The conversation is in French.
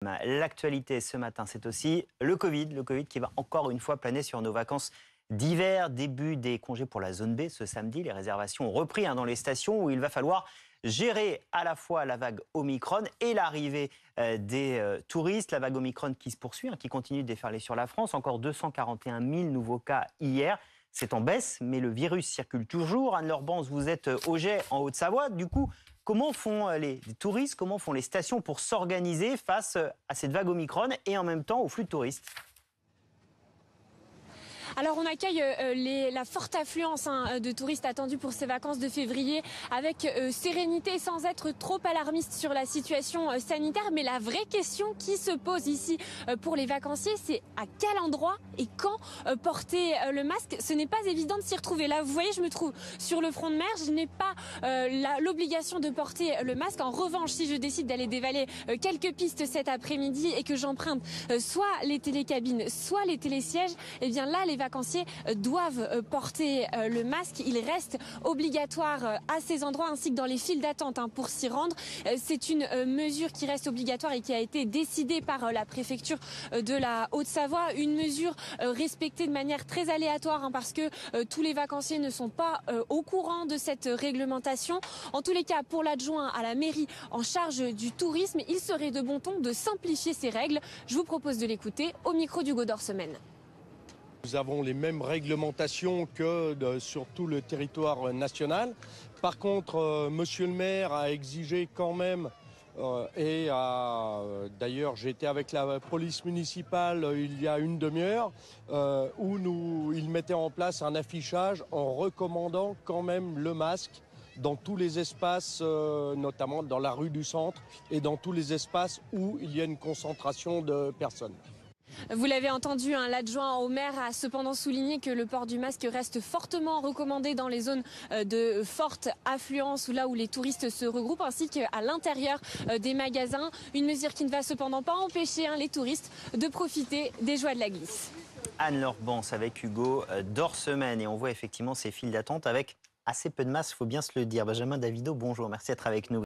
L'actualité ce matin, c'est aussi le Covid qui va encore une fois planer sur nos vacances d'hiver. Début des congés pour la zone B ce samedi. Les réservations ont repris dans les stations où il va falloir gérer à la fois la vague Omicron et l'arrivée des touristes. La vague Omicron qui se poursuit, qui continue de déferler sur la France. Encore 241 000 nouveaux cas hier. C'est en baisse, mais le virus circule toujours. Anne-Laure Bans, vous êtes au Jet en Haute-Savoie. Du coup, comment font les touristes, comment font les stations pour s'organiser face à cette vague Omicron et en même temps au flux de touristes ? Alors on accueille la forte affluence de touristes attendus pour ces vacances de février avec sérénité sans être trop alarmiste sur la situation sanitaire. Mais la vraie question qui se pose ici pour les vacanciers, c'est à quel endroit et quand porter le masque. Ce n'est pas évident de s'y retrouver. Là, vous voyez, je me trouve sur le front de mer. Je n'ai pas l'obligation de porter le masque. En revanche, si je décide d'aller dévaler quelques pistes cet après-midi et que j'emprunte soit les télécabines, soit les télésièges, eh bien là, les vacanciers doivent porter le masque. Il reste obligatoire à ces endroits ainsi que dans les files d'attente pour s'y rendre. C'est une mesure qui reste obligatoire et qui a été décidée par la préfecture de la Haute-Savoie. Une mesure respectée de manière très aléatoire parce que tous les vacanciers ne sont pas au courant de cette réglementation. En tous les cas, pour l'adjoint à la mairie en charge du tourisme, il serait de bon ton de simplifier ces règles. Je vous propose de l'écouter au micro d'Hugo Dorsemaine. Nous avons les mêmes réglementations que sur tout le territoire national. Par contre, monsieur le maire a exigé quand même, d'ailleurs j'ai été avec la police municipale il y a une demi-heure, où il mettait en place un affichage en recommandant quand même le masque dans tous les espaces, notamment dans la rue du Centre et dans tous les espaces où il y a une concentration de personnes. Vous l'avez entendu, l'adjoint au maire a cependant souligné que le port du masque reste fortement recommandé dans les zones de forte affluence ou là où les touristes se regroupent, ainsi qu'à l'intérieur des magasins. Une mesure qui ne va cependant pas empêcher les touristes de profiter des joies de la glisse. Anne-Laure Bans avec Hugo Dorsemaine. Et on voit effectivement ces files d'attente avec assez peu de masques, il faut bien se le dire. Benjamin Davido, bonjour, merci d'être avec nous.